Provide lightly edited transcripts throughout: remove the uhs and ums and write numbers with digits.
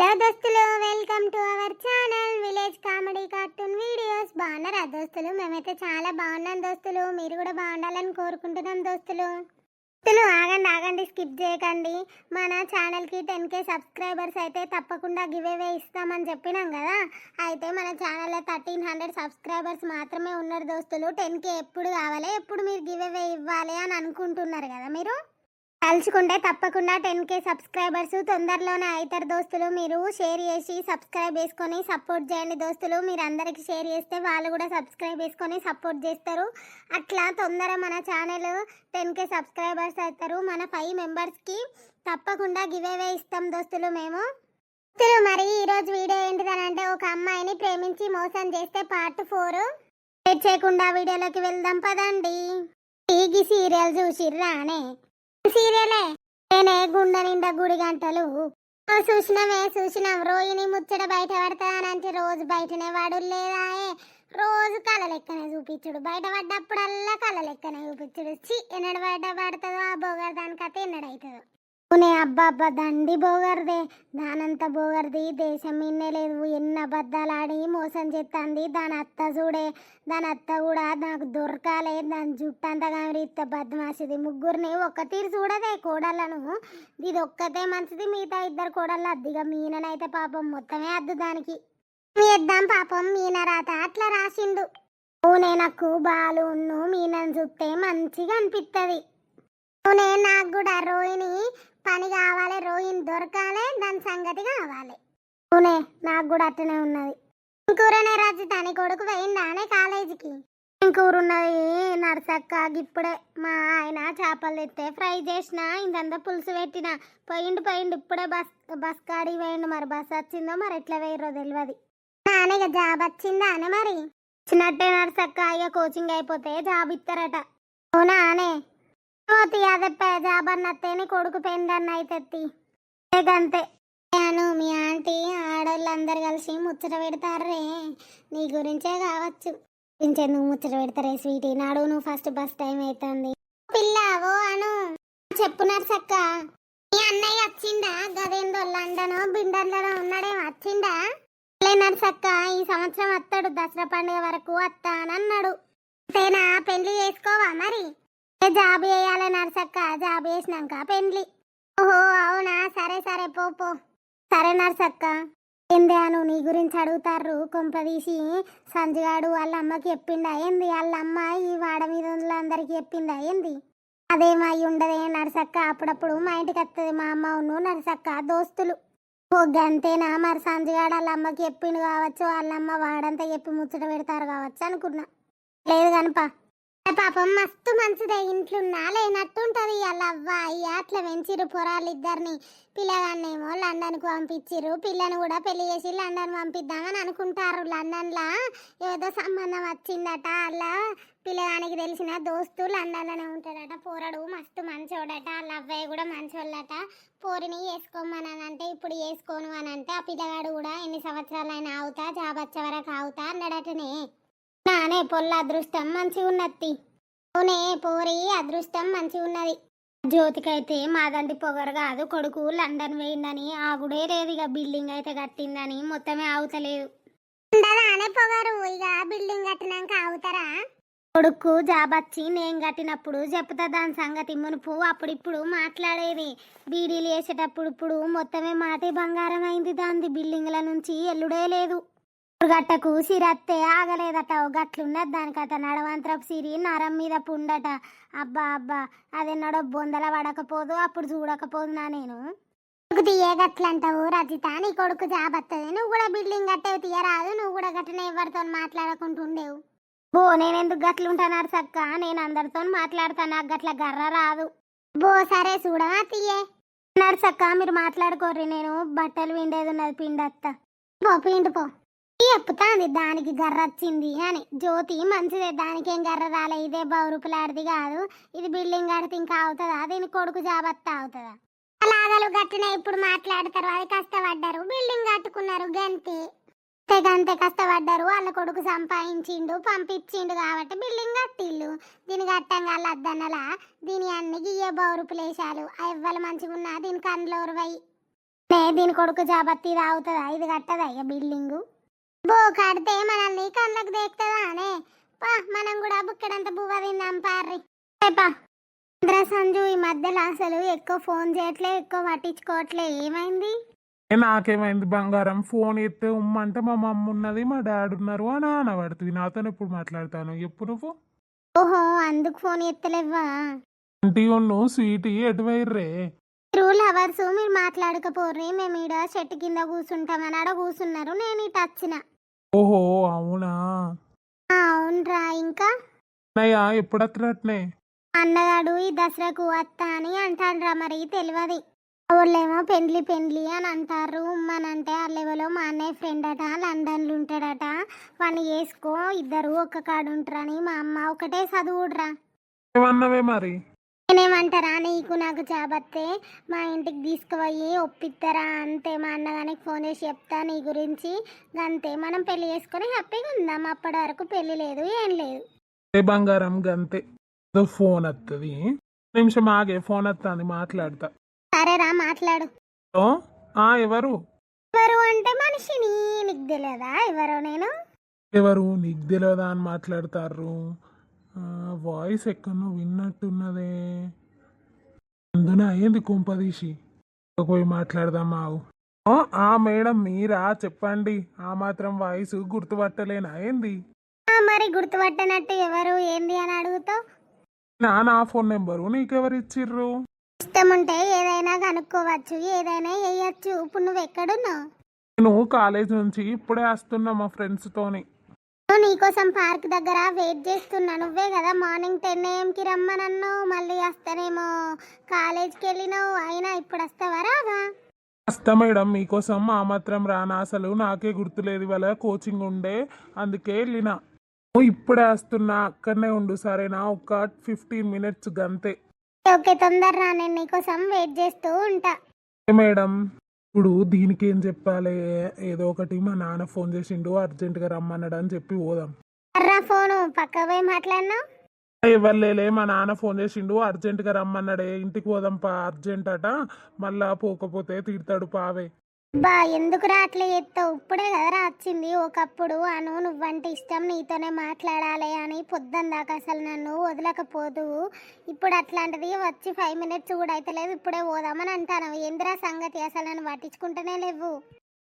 Hello దోస్తులు, welcome to our channel village comedy cartoon videos. బాగున్నారా దోస్తులు? మేమైతే చాలా బాగున్నాం దోస్తులు. మీరు కూడా బాగుండాలని కోరుకుంటున్నాం దోస్తులు. ఆగండి ఆగండి, స్కిప్ చేయకండి. మన ఛానల్కి 10K సబ్స్క్రైబర్స్ అయితే తప్పకుండా గివ్ అవే ఇస్తామని చెప్పినాం కదా. అయితే మన ఛానల్లో 1300 సబ్స్క్రైబర్స్ మాత్రమే ఉన్నారు దోస్తులు. 10K ఎప్పుడు కావాలి, ఎప్పుడు మీరు గివ్ అవే ఇవ్వాలి అని అనుకుంటున్నారు కదా. మీరు తలుచుకుంటే తప్పకుండా 10K సబ్స్క్రైబర్స్ తొందరలోనే అవుతారు దోస్తులు. మీరు షేర్ చేసి సబ్స్క్రైబ్ చేసుకొని సపోర్ట్ చేయండి దోస్తులు. మీరు అందరికీ షేర్ చేస్తే వాళ్ళు కూడా సబ్స్క్రైబ్ చేసుకొని సపోర్ట్ చేస్తారు. అట్లా తొందర మన ఛానల్ 10K సబ్స్క్రైబర్స్ అవుతారు. మన 5 మెంబర్స్కి తప్పకుండా గివ్ అవే ఇస్తాం దోస్తులు మేము. మరి ఈరోజు వీడియో ఏంటిదనంటే, ఒక అమ్మాయిని ప్రేమించి మోసం చేస్తే పార్ట్ 4. లేట్ చేయకుండా వీడియోలోకి వెళ్దాం పదండి. ఈ సీరియల్ చూసిర్రానే? సీరియలే నేనే గుండె నిండా గుడి గంటలు చూసినాం. రోహిణి ముచ్చట బయట పడతానంటే రోజు బయటనే వాడు లేదా, రోజు కళ లెక్కనే చూపించుడు. బయట పడ్డప్పుడల్లా కళ లెక్కనే చూపించుడు. ఎన్నడు బయట పడుతుందో ఆ బోగర్ దానికైతే ఎన్నడవుతుందో. అబ్బా అబ్బా, దండి బోగర్దే, దానంతా బోగర్ది దేశం మిన్నే లేదు. ఎన్ని అబద్ధాలు ఆడి మోసం చేస్తుంది. దాని అత్త చూడే, దాని అత్త కూడా నాకు దొరకాలే. దాని జుట్టు అంతా కామరిత్త బద్మాసిది. ముగ్గురిని ఒక్క తీరు చూడదే కోడళ్ళను. ఇది ఒక్కతే మంచిది, మిగతా 2 కోడళ్ళు అద్దిగా. మీననైతే పాపం మొత్తమే అద్దు దానికి. మీద్దాం పాపం మీన రాత అట్లా రాసిండు. నాకు బాలును మీనని చూస్తే మంచిగా అనిపిస్తుంది. నాకు కూడా రోహిణి పని కావాలి, రోహిణి దొరకాలి, దాని సంగతి కావాలి. నాకు కూడా అట్టనే ఉన్నది. ఇంకూరనే రాజు తని కొడుకు పోయిందానే కాలేజీకి. ఇంకూరున్నది నర్సక్క. ఇప్పుడే మా ఆయన చేపలు తెస్తే ఫ్రై చేసిన, ఇంతంతా పులుసు పెట్టిన. పోయిండు ఇప్పుడే బస్ కాడికి పోయిండు. మరి బస్ వచ్చిందో మరి ఎట్లా వేయరో తెలియదు. నానే జాబ్ వచ్చిందా అని మరి చిన్నట్టే నర్సక్క. ఇక కోచింగ్ అయిపోతే జాబ్ ఇస్తారట. అవునా అనే అదే జాబ్ అన్నత్తేని కొడుకు పెందన్న అయితే అంతే. మీ ఆంటీ ఆడవాళ్ళందరు కలిసి ముచ్చట పెడతారే, నీ గురించే కావచ్చు. నువ్వు ముచ్చట పెడతారే స్వీటీ. నాడు నువ్వు ఫస్ట్ బస్ టైం అవుతుంది. పిల్ల ఓ అను చెప్పు నర్సక్క. మీ అన్నయ్య వచ్చిందా? గదేందో లండన్ బిండన్లో ఉన్నాడే, వచ్చిందా? నర్సక్క ఈ సంవత్సరం వస్తాడు, దసరా పండుగ వరకు వస్తానన్నాడు. అంతేనా? పెళ్లి చేసుకోవా మరి? జాబ్ చేయాలి నర్సక్క, జాబ్ చేసినాక పెండ్లి. ఓహో అవునా, సరే సరే పో. సరే నర్సక్క. ఏంది అను నీ గురించి అడుగుతారు కొంపదీసి. సంజుగాడు వాళ్ళ అమ్మకి చెప్పిండా ఏంది? వాళ్ళ అమ్మ ఈ వాడ మీద అందరికి చెప్పిందా ఏంది? అదేమై ఉండదే నర్సక్క. అప్పుడప్పుడు మా ఇంటికి వస్తుంది మా అమ్మ ఉన్ను నర్సక్క దోస్తులు. అంతేనా? మరి సంజుగాడు వాళ్ళ అమ్మకి చెప్పిండు కావచ్చు, వాళ్ళ అమ్మ వాడంతా చెప్పి ముచ్చట పెడతారు కావచ్చు అనుకున్నా. లేదు కనుపా పాపం మస్తు మంచిదే. ఇంట్లున్నా లేనట్టుంటది. అలా అవ్వ అట్లా పెంచిరు పొరాలు ఇద్దరిని. పిల్లగాన్నేమో లండన్కు పంపించిరు, పిల్లని కూడా పెళ్లి చేసి లండన్ పంపిద్దామని అనుకుంటారు. లండన్లా ఏదో సంబంధం వచ్చిందట. అలా పిల్లగానికి తెలిసిన దోస్తు లండన్లోనే ఉంటాడట. పోరడు మస్తు మంచోడట. వాళ్ళ అవ్వయ్య కూడా మంచోళ్ళట. పోరిని వేసుకోమనంటే ఇప్పుడు వేసుకోను అని అంటే, ఆ పిల్లగాడు కూడా ఎన్ని సంవత్సరాలైనా ఆగుతా, జాబ్ వచ్చే వరకు ఆగుతా అన్నాడటనే. నానే పొల్ల అదృష్టం మంచిగా ఉన్నది. అవునే పోరి అదృష్టం మంచిగా ఉన్నది. జ్యోతికైతే మాదంటి పొగరు కాదు, కొడుకు లండన్ వేయిందని ఆగుడే లేదు. ఇక బిల్డింగ్ అయితే కట్టిందని మొత్తమే ఆగుతలేదు. ఉండదానే పొగరు, ఇక బిల్డింగ్ కట్టినాక ఆగుతారా? కొడుకు జాబ్ వచ్చి నేను కట్టినప్పుడు చెప్తా దాని సంగతి. మునుపు అప్పుడిప్పుడు మాట్లాడేది. బీడీలు వేసేటప్పుడు ఇప్పుడు మొత్తమే మాటే బంగారం అయింది. దాని బిల్డింగ్ల నుంచి ఎల్లుడే లేదు. గట్టకు సిరత్తే ఆగలేదట. గట్లున్నది దానికట. నడవంతరపు సిరి నరం మీద పుండట. అబ్బా అబ్బా, అదెన్నడో బొందల పడకపోదు, అప్పుడు చూడకపోదు. నేను తీయే గట్లంటావు రజిత. నీ కొడుకు జాబ్ వస్తుంది, నువ్వు కూడా బిల్డింగ్ కట్టేవి తీయరాదు. నువ్వు కూడా గట్టనే ఎవరితో మాట్లాడకుంటుండేవు. నేనెందుకు గట్లుంటాను సక్క? నేను అందరితో మాట్లాడతాను, నాకు గట్ల గర్ర రాదు. సరే చూడవా తీయే నర్సక్క. మీరు మాట్లాడుకోర్రి, నేను బట్టలు విండేది ఉన్నది పిండత్త. పిండిపో చెప్తాంది దానికి గర్ర వచ్చింది అని. జ్యోతి మంచిదే, దానికేం గర్ర రాలే. ఇదే బౌరుపులాడిది కాదు, ఇది బిల్డింగ్ కడితే ఇంకా అవుతుందా? దీని కొడుకు జాబత్తా అవుతుందా? అలాగలు గట్టిన ఇప్పుడు మాట్లాడతారు. అది కష్టపడ్డారు, బిల్డింగ్ కట్టుకున్నారు, గంతే గంతే కష్టపడ్డారు. వాళ్ళ కొడుకు సంపాదించిండు పంపించిండు కాబట్టి బిల్డింగ్ కట్టిల్లు. దీని కట్టంగా అద్దన్నలా దీని అన్ని గియ్యే బౌరుపులేశాలు. ఎవ్వరు మంచిగా ఉన్నా దీని కండ్లోరువై దీని కొడుకు జాబత్తి తాగుతుందా? ఇది కట్టదా ఇక బిల్డింగు? బో కడితే మనల్ని కళ్ళకు దేకుతుందా అనే? పా మనం కూడా బుక్కడంత బువ్వ తిందాం పార్రి. పా సంజు ఈ మధ్యలో అసలు ఎక్కువ ఫోన్ చేయట్లే, ఎక్కువ పట్టించుకోవట్లే, ఏమైంది? నాకేమైంది బంగారం? ఫోన్ ఎత్తే ఉమ్మంటే మా మమ్మ ఉన్నది, మా డాడీ ఉన్నారు అని అనబడుతుంది. నాతో ఎప్పుడు మాట్లాడతాను ఎప్పుడు నువ్వు? ఓహో, అందుకు ఫోన్ ఎత్తలేవా? ఇంటి ఉన్ను స్వీట్ ఎటు వైర్రే? మీరు లవర్స్, మీరు మాట్లాడకపోర్రి, మేము ఈడ చెట్టు కింద కూర్చుంటామని ఆడ కూర్చున్నారు, నేను ఇటు వచ్చిన. ఓహో అవునా? అవునరా. ఇంకా అన్నయ్య ఎప్పుడు అత్తరట్నే? అన్నగాడు ఈ దసరాకు వస్తా అని అంటాడ్రా, మరి తెలియదు. వాళ్ళేమో పెండ్లి పెండ్లి అని అంటారు. ఉమ్మనంటే ఆ లెవెల్లో మా అన్నయ్య ఫ్రెండ్ అట, లండన్లో ఉంటాడట, వాడిని చేసుకో, ఇద్దరు ఒక్క కాడు ఉంటారని మా అమ్మ ఒకటే చదువుడ్రా. ఏమన్నవే మరి? నేనేమంటారా, నీకు నాకు జాబత్తే మా ఇంటికి తీసుకుపోయి ఒప్పిస్తారా అంతే. మా అన్నగానికి ఫోన్ చేసి చెప్తా నీ గురించి, అంతే. మనం పెళ్లి చేసుకొని హ్యాపీగా ఉందాం. అప్పటి వరకు పెళ్లి లేదు, ఏం లేదు. బంగారం గంతే. ఫోన్ వస్తుంది, నిమిషం ఆగే, ఫోన్ వస్తుంది, మాట్లాడతా. సరేరా, మాట్లాడు. ఎవరు? ఎవరు అంటే మనిషిని, నీకు తెలియదా ఎవరో? నేను ఎవరు నీకు తెలియదా అని మాట్లాడతారు? వాయిస్ ఎక్కడో విన్నట్టున్నదే. అందున అయ్యింది కుంపదీసి పోయి మాట్లాడదామా? మేడం మీరా? చెప్పండి. ఆ మాత్రం వాయిస్ గుర్తుపట్టలేనా ఏంది? మరి గుర్తుపట్టనట్టు ఎవరు ఏంది అని అడుగుతావు? నా ఫోన్ నెంబరు నీకెవరు ఇచ్చిర్రు? ఇష్టం ఉంటే ఏదైనా కనుక్కోవచ్చు, ఏదైనా వేయచ్చు. ఇప్పుడు నువ్వు ఎక్కడున్నావు? నేను కాలేజ్ నుంచి ఇప్పుడే వస్తున్నా మా ఫ్రెండ్స్ తోని. నీకోసం పార్క్ దగ్గర వెయిట్ చేస్తున్నా. నువ్వే కదా మార్నింగ్ 10 AM రమ్మనన్నావు, మళ్ళీ వస్తానేమో కాలేజ్కి వెళ్ళినావు. అయినా ఇప్పుడు వస్తావా రావా? వస్తా మేడం, మీకోసం ఆ మాత్రం రానా? అసలు నాకే గుర్తులేదు, ఇవాళ కోచింగ్ ఉండే అందుకే వెళ్ళినా. ఇప్పుడే వస్తున్నా, అక్కడనే ఉండు సరేనా? ఒక 15 minutes గంతే. ఓకే, తొందరరా, నేను నీకోసం వెయిట్ చేస్తూ ఉంటా. మేడం ఇప్పుడు దీనికి ఏం చెప్పాలి? ఏదో ఒకటి, మా నాన్న ఫోన్ చేసిండు అర్జెంటుగా రమ్మన్నాడు అని చెప్పి పోదాం. అర్రా, ఫోను పక్క పోయి మాట్లాడినా? ఇవ్వలేలే, మా నాన్న ఫోన్ చేసిండు అర్జెంటుగా రమ్మన్నాడే, ఇంటికి పోదాం పా, అర్జెంట్ అట, మళ్ళా పోకపోతే తిడతాడు పావే. బా ఎందుకు అట్లా చేస్తావు? ఇప్పుడే కదా వచ్చింది. ఒకప్పుడు అను నువ్వంటే ఇష్టం, నీతోనే మాట్లాడాలి అని పొద్దున్న దాకా అసలు నన్ను వదలకపోదు. ఇప్పుడు అట్లాంటిది వచ్చి 5 minutes కూడా అయితే లేదు, ఇప్పుడే పోదామని అంటాను. ఏందిరా సంగతి? అసలు నన్ను పట్టించుకుంటూనే లేవు.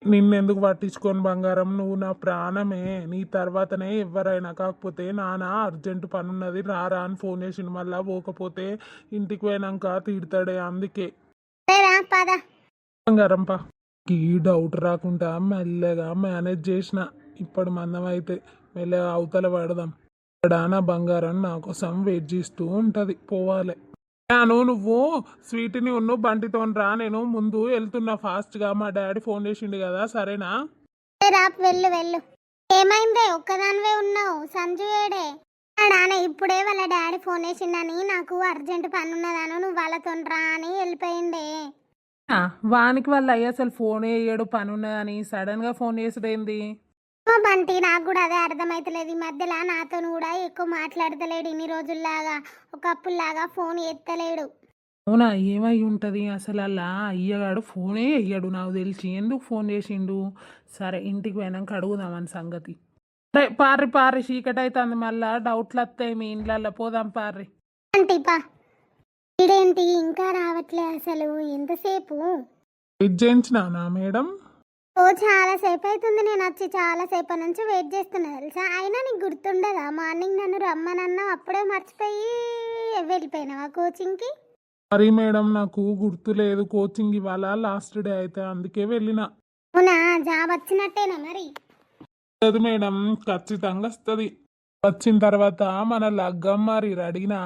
నిన్నెందుకు పట్టించుకోను బంగారం? నువ్వు నా ప్రాణమే, నీ తర్వాతనే ఎవరైనా. కాకపోతే నాన్న అర్జెంట్ పని ఉన్నది రారా అని ఫోన్ చేసిండు, మళ్ళా పోకపోతే ఇంటికి పోయినాక తిడతాడే, అందుకే. పద బంగారం పా. ఈ డౌట్ రాకుండా మెల్లగా మేనేజ్ చేసిన. ఇప్పుడు మందం అయితే మెల్లగా అవతల పడదాం. ఇక్కడ నా బంగారం నా కోసం వెయిట్ చేస్తూ ఉంటుంది, పోవాలి. నువ్వు స్వీట్ని ఉన్న బంటితో రా, నేను ముందు వెళ్తున్నా ఫాస్ట్గా. మా డాడీ ఫోన్ చేసిండు కదా, సరేనా? వెళ్ళు వెళ్ళు. ఏమైందే ఒక్కదానివే ఉన్నావు? సంజు ఏడే? నాన్న ఇప్పుడే వాళ్ళ డాడీ ఫోన్ చేసిండని, నాకు అర్జెంట్ పని ఉన్నదాను, నువ్వు వాళ్ళతో రా అని వెళ్ళిపోయిండే. వానికి వాళ్ళ అయ్యి అసలు ఫోన్ వేయడు, పని ఉన్నదని సడన్ గా ఫోన్ చేసుడేంది? బంటి, నాకు కూడా అదే అర్థమైతలేదు. ఈ మధ్యలో నాతో కూడా ఎక్కువ మాట్లాడతలేడు, ఇన్ని రోజుల్లాగా ఒకప్పుడులాగా ఫోన్ ఎత్తలేడు. అవునా? ఏమై ఉంటది అసలు? అలా అయ్యగాడు ఫోనే అయ్యాడు నాకు తెలిసి. ఎందుకు ఫోన్ చేసిండు? సరే, ఇంటికి పోయినాక అడుగుదామని సంగతి. సరే పార్రి పార్రి, చీకటి అవుతుంది, మళ్ళా డౌట్లు వస్తాయి మీ ఇంట్లో. పోదాం పార్రి. అంటీపా, ఇదేంటి ఇంకా రావట్లే అసలు? ఎంతసేపు చేయించినా మేడం? ఓ చాలా సేపు అవుతుంది, నేను వచ్చి చాలా సేపు నుంచి వెయిట్ చేస్తున్నా తెలుసా. అయినా నీకు గుర్తుండదా? మార్నింగ్ నన్ను రమ్మనన్నా, అప్పుడే మర్చిపోయి వెళ్ళిపోయినావా కోచింగ్కి? మరి మేడం నాకు గుర్తు లేదు, కోచింగ్ ఇవాళ లాస్ట్ డే అయితే అందుకే వెళ్ళిన. అవునా? జాబ్ వచ్చినట్టేనా మరి? లేదు మేడం, ఖచ్చితంగా వస్తుంది. వచ్చిన తర్వాత మన లగ్గం మరి అడిగినా.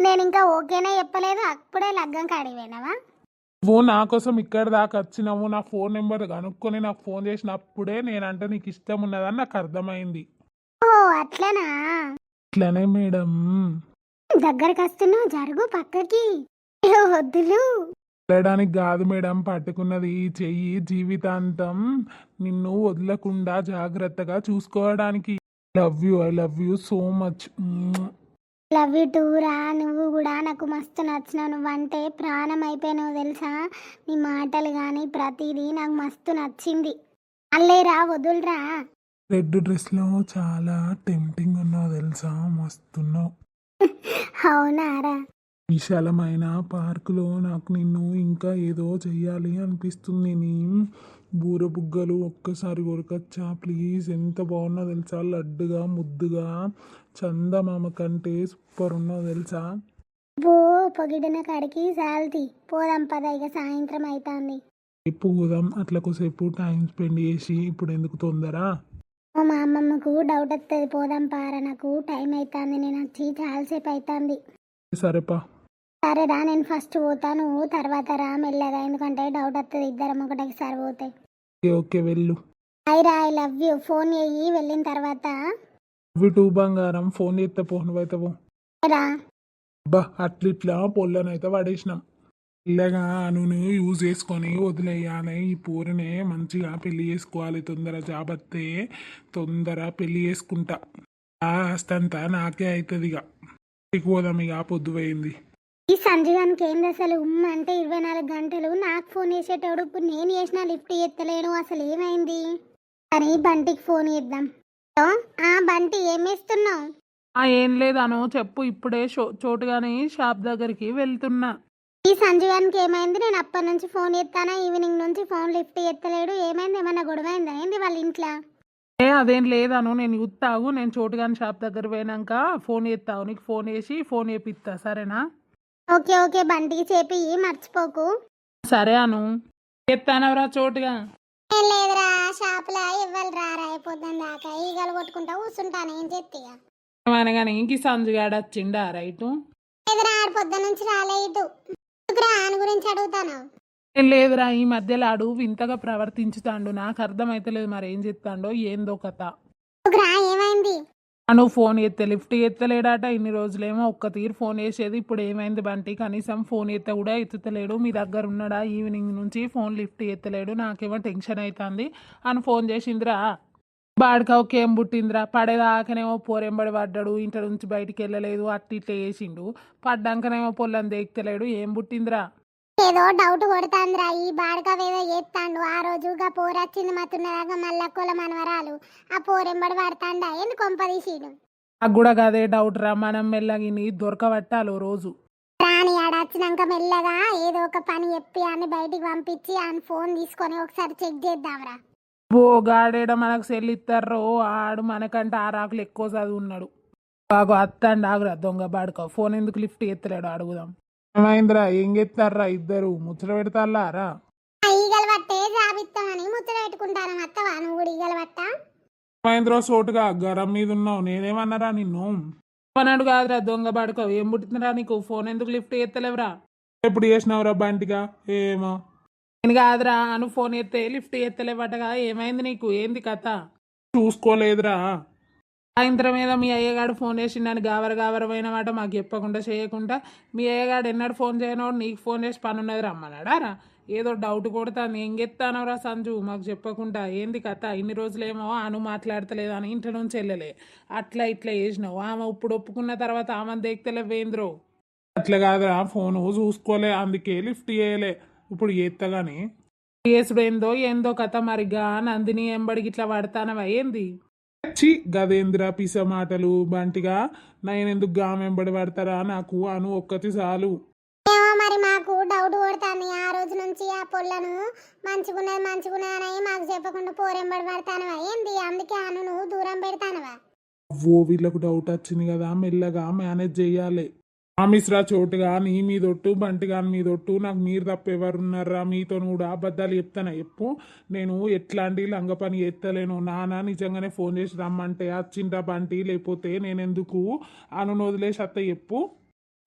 నేను ఇంకా ఓకేనే చెప్పలేదు, అప్పుడే లగ్గం కాడిపోయినావా? నువ్వు నా కోసం ఇక్కడ దాకా వచ్చినావు, నా ఫోన్ నెంబర్ కనుక్కొని నాకు ఫోన్ చేసినప్పుడే నేనంటే నీకు ఇష్టం ఉన్నదని నాకు అర్థమైంది. ఓ అట్లనా? అట్లనే మేడం. దగ్గరకు వస్తున్నావు, జరుగు పక్కకి. వద్దులు. వెళ్ళడానికి కాదు మేడం పట్టుకున్నది, ఈ చెయ్యి జీవితాంతం నిన్ను వదలకుండా జాగ్రత్తగా చూసుకోవడానికి. I love you so much. Love you two రా. నువ్వు కూడా నాకు మస్తు నచ్చినావు. నువ్వంటే ప్రాణం అయిపోయినావు తెలుసా. నీ మాటలు కానీ ప్రతిదీ నాకు మస్తు నచ్చింది. అల్లేరా వదులురా. రెడ్ డ్రెస్లో చాలా టెంప్టింగ్ ఉన్నావు తెలుసా, మస్తున్నావు. అవునారా. విశాలమైన పార్కులో నాకు నిన్ను ఇంకా ఏదో చెయ్యాలి అనిపిస్తుంది. నీ బూరబుగ్గలు ఒక్కసారి కొరకచ్చా ప్లీజ్. ఎంత బాగున్నావు తెలుసా, లడ్డుగా ముద్దుగా చందమామ కంటే సూపర్ ఉన్నావు తెలుసా. బో పొగిడిన కాడికి సాల్తి పోదాం పద, ఇక సాయంత్రం అవుతుంది. పోదాం, అట్లా కొద్దిసేపు టైం స్పెండ్ చేసి. ఇప్పుడు ఎందుకు తొందర? మా అమ్మమ్మకు డౌట్ వస్తుంది, పోదాం పారా. నాకు టైం అవుతుంది, నేను వచ్చి చాలాసేపు అవుతుంది. సరేపా. సరేరా, నేను ఫస్ట్ పోతాను, తర్వాత రా మెల్లగా, ఎందుకంటే డౌట్ వస్తుంది ఇద్దరం ఒకటేసారి పోతే. ఓకే వెళ్ళు. Aira I love you. Phone చెయ్యి వెళ్ళిన తర్వాత. టూ బంగారం, ఫోన్ చేస్తే ఫోన్ అవుతావు. రా. అబ్బా అట్లిట్లా పొల్లనైతే పడేసినాం. ఇలాగా నూనె యూజ్ చేసుకొని వదిలేయాలి. ఈ పూరనే మంచిగా పెళ్లి చేసుకోవాలి. తొందర జాబత్తే తొందర పెళ్లి చేసుకుంటా. ఆస్తంతా నాకే అవుతుంది. ఇక పోదాం, ఇక పొద్దు పోయింది. ఈ సంజీవానికి ఏంది అసలు అంటే 24 గంటలు నాకు ఫోన్ చేసేటోడు, ఇప్పుడు నేను చేసినా లిఫ్ట్ ఎత్తలేను. అసలు ఏమైంది అని బంటికి ఫోన్ చేద్దాం. బంటి ఏం వేస్తున్నావు? ఏం లేదను చెప్పు. ఇప్పుడే చోటుగానే షాప్ దగ్గరికి వెళ్తున్నా. ఈ సంజీవానికి ఏమైంది? నేను అప్పటి నుంచి ఫోన్ ఎత్తానా, ఈవినింగ్ నుంచి ఫోన్ లిఫ్ట్ ఎత్తలేడు. ఏమైంది? ఏమన్నా గొడవ అయిందా ఏంది వాళ్ళ ఇంట్లో? అదేం లేదను, నేను చూస్తావు. నేను చోటుగాని షాప్ దగ్గర పోయినాక ఫోన్ చేస్తావు. నీకు ఫోన్ చేసి ఫోన్ చేపిస్తా, సరేనా? ఓకే ఓకే, బంటికి చెప్పి మర్చిపోకు. సరే అను. ఎత్తానవరా చోటుగా? ఏం లేదురా, షాపులో ఇవ్వాలి రారా, అయిపోద్దాం దాకా ఈగలు కొట్టుకుంటా కూర్చుంటాను. ఏం చెప్తా అనగానే ఇంక సంజుగాడు వచ్చిండా రైటు? ఎదురా ఆడిపోద్దా నుంచి రాలే ఇటు. ఆయన గురించి అడుగుతాను. ఏం లేదురా, ఈ మధ్యలో ఆడు వింతగా ప్రవర్తించుతాండు. నాకు అర్థమైతలేదు మరి ఏం చెప్తాండో ఏందో కథ. ఏమైంది? నువ్వు ఫోన్ ఎత్తే లిఫ్ట్ ఎత్తలేడాట. ఇన్ని రోజులేమో ఒక్క తీరు ఫోన్ వేసేది. ఇప్పుడు ఏమైంది బంటి? కనీసం ఫోన్ ఎత్త కూడా ఎత్తుతలేడు. మీ దగ్గర ఉన్నాడా? ఈవినింగ్ నుంచి ఫోన్ లిఫ్ట్ ఎత్తలేడు. నాకేమో టెన్షన్ అవుతుంది అని ఫోన్ చేసిందిరా. బాడికావుకి ఏం పుట్టిందిరా? పడేదాకనేమో పోరెంబడి పడ్డాడు, ఇంటి నుంచి బయటికి వెళ్ళలేదు, అట్టి ఇట్లా వేసిండు. పడ్డాకనేమో పొల్లని దేక్తలేడు. ఏం పుట్టిందిరా? ఏదో డౌట్ కొడుతాందిరా. ఈ బాడకవేదో చేస్తాడు. ఆ రోజుగా పోరొచ్చింది మతున్నదాకా మల్లక్కల మనవరాలు. ఆ పోరెంబడి పడతాండా ఎందుకు కొంపదీసిడు? నాకు కూడా అదే డౌట్ రా. మనం మెల్లగిని దొరకబట్టాలి రోజు. రాని ఆడొచ్చినాక మెల్లగా ఏదో ఒక పని చెప్పి అని బయటికి పంపించి ఆయన ఫోన్ తీసుకొని ఒకసారి చెక్ చేద్దాంరా. ఓ గాడేడ మనకు సెల్లిస్తారో, ఆడు మనకంటే ఆరాకులు ఎక్కువ చదువున్నాడు. బాగు అత్తండి ఆగురా దొంగ బాడుకో. ఫోన్ ఎందుకు లిఫ్ట్ ఎత్తలేడు అడుగుదాం. ఏమైందిరా? ఏం చేస్తారా ఇద్దరు? ముచ్చట పెడతారా? ఈగలు పట్టే జాబిస్తామని ముచ్చట పెట్టుకుంటాను. అత్తవా నువ్వు కూడా ఈగలు పట్ట? ఏమైందిరా సోటుగా గరం మీద ఉన్నావు? నేనేమన్నారా నిన్ను? అన్నాడు కాదురా దొంగ బాడుకో. ఏం పుట్టిందిరా నీకు? ఫోన్ ఎందుకు లిఫ్ట్ ఎత్తలేవురా? ఎప్పుడు చేసినావురా బంటిగా? ఏమో నేను కాదురా, అను ఫోన్ ఎత్తే లిఫ్ట్ ఎత్తలేవటగా. ఏమైంది నీకు? ఏంది కథ? చూసుకోలేదురా. సాయంత్రం మీద మీ అయ్యగాడు ఫోన్ చేసిండని గావరమైన మాట మాకు చెప్పకుండా చేయకుండా, మీ అయ్యగాడు ఎన్నడు ఫోన్ చేయనోడు నీకు ఫోన్ చేసి పని ఉన్నది రమ్మన్నాడా రా? ఏదో డౌట్ కొడతాను. ఏం చెప్తానవరా సంజు మాకు చెప్పకుండా? ఏంది కథ? ఇన్ని రోజులేమో అను మాట్లాడతలేదు అని ఇంటి నుంచి వెళ్ళలే, అట్లా ఇట్లా చేసినావు. ఆమె ఇప్పుడు ఒప్పుకున్న తర్వాత ఆమెను దేక్తలేవేంద్రో. అట్లా కాదురా, ఫోను చూసుకోలే అందుకే లిఫ్ట్ చేయలే. ఇప్పుడు చేస్తగాని చేసుడు ఏందో కథ. మరిగా నందిని ఎంబడికి ఇట్లా పడతానవా ఏంది? చి గదేంద్ర పిస మాటలు బంటిగా. నేనెందుకు గామెంబడి పడతారా? నాకు అను ఒక్కటి చాలు. ఏమో మరి మాకు డౌట్ కొడతాను. ఆ రోజు నుంచి ఆ పొల్లను మంచిగున్నదని మాకు చెప్పకుండా పోరెంబడి పడతానవా ఏంది? అందుకే అను నువ్వు దూరం పెడతానవా? ఓ వీళ్ళకు డౌట్ వచ్చింది కదా, మెల్లగా మేనేజ్ చెయ్యాలి. మిశ్రా చోటుగా నీ మీదొట్టు బంటిగా మీదొట్టు. నాకు మీరు తప్ప ఎవరున్నారా? మీతో కూడా అబద్ధాలు చెప్తానా చెప్పు? నేను ఎట్లాంటి లంగ పని ఎత్తలేను. నాన్న నిజంగానే ఫోన్ చేసి రమ్మంటే వచ్చింటా బంటి, లేకపోతే నేనెందుకు అను వదిలేసి అత్త చెప్పు.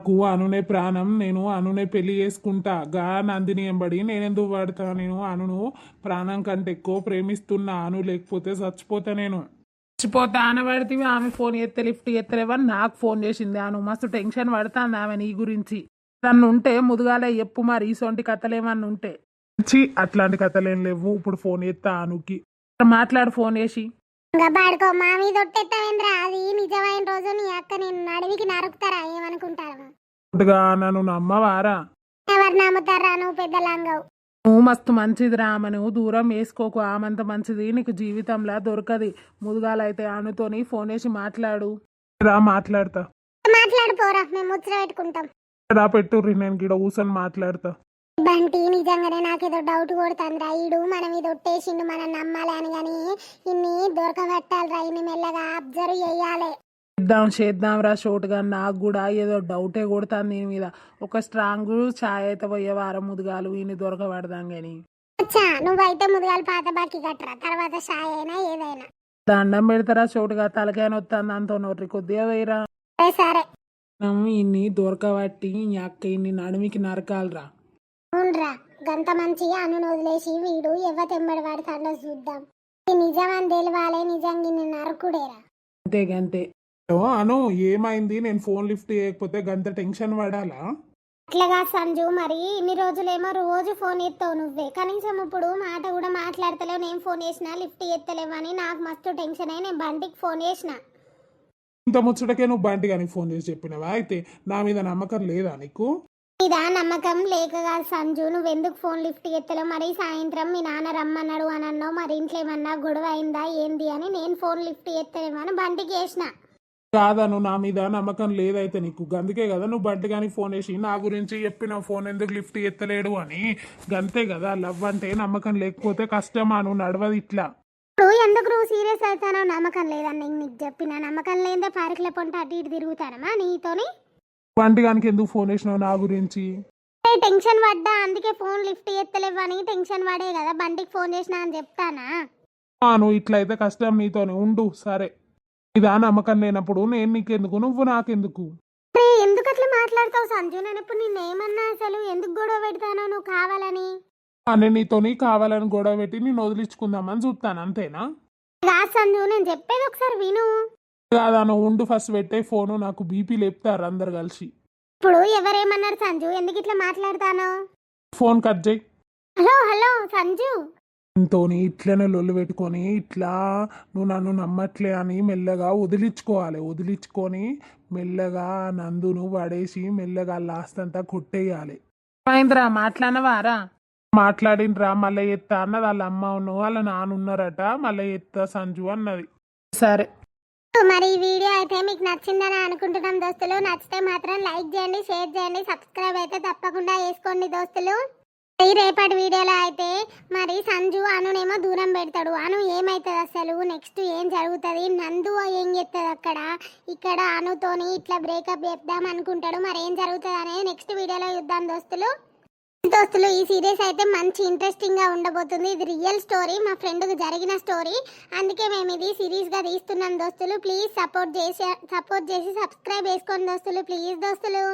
నాకు అనునే ప్రాణం. నేను అనునే పెళ్లి చేసుకుంటా. గా నందిని ఎంబడి నేనెందుకు పడతా? నేను అనును ప్రాణం కంటే ఎక్కువ ప్రేమిస్తున్నా. అను లేకపోతే చచ్చిపోతా నేను. చచ్చిపోతా అనబడితే ఆమె ఫోన్ ఎత్తే లిఫ్ట్ ఎత్తలేవని నాకు ఫోన్ చేసింది. ఆమె మస్తు టెన్షన్ పడుతుంది ఆమె నీ గురించి. తను ఉంటే ముదుగాలే చెప్పు మరి, ఈసొంటి కథలేమన్నా ఉంటే. చి అట్లాంటి కథలేం లేవు. ఇప్పుడు ఫోన్ ఎత్తా అనుకి మాట్లాడు ఫోన్ చేసి. ఇంకా పాడుకో మా మీద ఒట్టెత్తావేంద్రా, అది నిజమైన రోజు నీ అక్క నేను నడివికి నరుకుతారా ఏమనుకుంటారు? అటుగా నన్ను నమ్మవారా? ఎవరు నమ్ముతారా, నువ్వు పెద్ద లంగవు. నువ్వు మస్తు మంచిది రామను దూరం వేసుకోకు, ఆమంత మంచిది నీకు జీవితంలో దొరకది. ముదుగాలైతే అనుతోని ఫోన్ వేసి మాట్లాడు. రా మాట్లాడతా. మాట్లాడిపోరా, మేము ముచ్చట పెట్టుకుంటాం. రా పెట్టుర్రి, నేను గిడ కూర్చొని మాట్లాడతా. బంటి నిజంగానే నాకేదో డౌట్ కొడుతుందిరా. ఈడు మన మీద ఒట్టేసిండు, మనం నమ్మాలి అని, కానీ ఇన్ని దొరకబట్టాలిరా. ఇన్ని మెల్లగా అబ్జర్వ్ చేయాలి. చేద్దాం రా షోటుగా. నాకు కూడా ఏదో డౌటే కొడుతుంది దీని మీద. ఒక స్ట్రాంగ్ ఛాయ్ అయితే పోయే వారం ముదుగాలు ఈయన దొరకబడదాం గాని. అచ్చా, నువ్వైతే ముదుగాలు పాత బాకీ కట్టరా, తర్వాత షాయ్ అయినా ఏదైనా. దండం పెడతారా షోటుగా, తలకాయన వస్తుంది అంత నోట్రి కొద్దిగా వేయరా. సరే ఇన్ని దొరకబట్టి ఈ అక్క ఇన్ని నడుమికి నరకాలరా. అవునరా, గంత మంచి అను వదిలేసి వీడు ఎవ్వతెమ్మడి వాడుతాడో చూద్దాం. ఇది నిజమని తెలియాలి, నిజంగా ఇన్ని నరకుడేరా. అంతే గంతే. అను ఏమైంది? నేను ఫోన్ లిఫ్ట్ చేయకపోతే గంత టెన్షన్ పడాలా? అట్లగా సంజు, మరి ఇన్ని రోజులేమో రోజు ఫోన్ ఎత్తావు నువ్వే, కనీసం ఇప్పుడు మాట కూడా మాట్లాడతలేవు. నేను ఫోన్ చేసినా లిఫ్ట్ ఎత్తలేవు అని నాకు మస్తు టెన్షన్ అయ్యి నేను బండికి ఫోన్ చేసిన. ఇంత ముచ్చటకే నువ్వు బంటి కానీ ఫోన్ చేసి చెప్పినావా? అయితే నా మీద నమ్మకం లేదా నీకు? ఇదా నమ్మకం లేక కాదు సంజు, నువ్వెందుకు ఫోన్ లిఫ్ట్ ఎత్తలేవు? మరి సాయంత్రం మీ నాన్న రమ్మన్నాడు అని అన్నావు, మరి ఇంట్లో ఏమన్నా గొడవ అయిందా ఏంది అని నేను ఫోన్ లిఫ్ట్ ఎత్తలేమని బండికి వేసిన. కాదను, నా మీద నమ్మకం లేదైతే నీకు, అందుకే కదా నువ్వు బంటి కానీ ఫోన్ చేసి నా గురించి చెప్పిన ఫోన్ ఎందుకు లిఫ్ట్ ఎత్తలేడు అని. గంతే కదా, లవ్ అంటే నమ్మకం లేకపోతే కష్టమా, నువ్వు నడవదు ఇట్లా. నువ్వు ఎందుకు నువ్వు సీరియస్ అవుతానో? నమ్మకం లేదని నీకు చెప్పిన, నమ్మకం లేదే పార్కుల పొంట అటు ఇటు తిరుగుతానమ్మా నీతోని. బంటి గానికి ఎందుకు ఫోన్ చేసినావు నా గురించి? టెన్షన్ పడ్డా, అందుకే ఫోన్ లిఫ్ట్ ఎత్తలేవని టెన్షన్ పడే కదా బండికి ఫోన్ చేసినా అని చెప్తానా? నువ్వు ఇట్లయితే కష్టం నీతోనే ఉండు. సరే, ఇదా నమ్మకం లేనప్పుడు నేను నీకెందుకు, నువ్వు నాకెందుకు? ఎందుకు అట్లా మాట్లాడతావు సంజు? నేను ఇప్పుడు నిన్నేమన్నా అసలు? ఎందుకు గొడవ పెడతానో నువ్వు కావాలని? నేను నీతోని కావాలని గొడవ పెట్టి నేను వదిలించుకుందామని చూస్తాను, అంతేనా? కాదు సంజు, నేను చెప్పేది ఒకసారి విను. కాదా, నువ్వు ఉండు, ఫస్ట్ పెట్టే ఫోను, నాకు బీపీ లేపుతారు అందరు కలిసి. ఇప్పుడు ఎవరేమన్నారు సంజు? ఎందుకు ఇట్లా మాట్లాడతాను? ఫోన్ కట్ చేయి. Hello hello Sanju. తోని ఇట్లనే లొల్లు పెట్టుకొని ఇట్లా నువ్వు నన్ను నమ్మట్లే అని మెల్లగా వదిలించుకోవాలి. వదిలించుకొని మెల్లగా నందును పడేసి మెల్లగా లాస్ట్ అంతా కొట్టేయాలి. మహేంద్ర మాట్లాడనవారా? మాట్లాడినరా, మళ్ళీ ఎత్తా అన్నది. వాళ్ళ అమ్మ ఉన్నావు వాళ్ళ నాన్న ఉన్నారట, మళ్ళీ ఎత్తా సంజు అన్నది. సరే మరి ఈ వీడియో అయితే మీకు నచ్చిందని అనుకుంటున్నాం దోస్తులు. నచ్చితే మాత్రం లైక్ చేయండి, షేర్ చేయండి, సబ్స్క్రైబ్ అయితే తప్పకుండా చేసుకోండి దోస్తులు. ఈ రేపటి వీడియోలో అయితే మరి సంజు అనునేమో దూరం పెడతాడు. అను ఏమవుతుంది అసలు, నెక్స్ట్ ఏం జరుగుతుంది, నందు ఏం చేస్తుంది అక్కడ, ఇక్కడ అనుతోని ఇట్లా బ్రేకప్ చెప్దాం అనుకుంటాడు, మరి ఏం జరుగుతుంది అనేది నెక్స్ట్ వీడియోలో చూద్దాం దోస్తులు. ఈ సీరీస్ అయితే మంచి ఇంట్రెస్టింగ్ గా ఉండబోతుంది. ఇది రియల్ స్టోరీ, మా ఫ్రెండ్ కు జరిగిన స్టోరీ, అందుకే మేము ఇది సిరీస్ గా తీస్తున్నాం దోస్తులు. ప్లీజ్ సపోర్ట్ చేసి సబ్స్క్రైబ్ చేసుకోండి దోస్తులు, ప్లీజ్ దోస్తులు.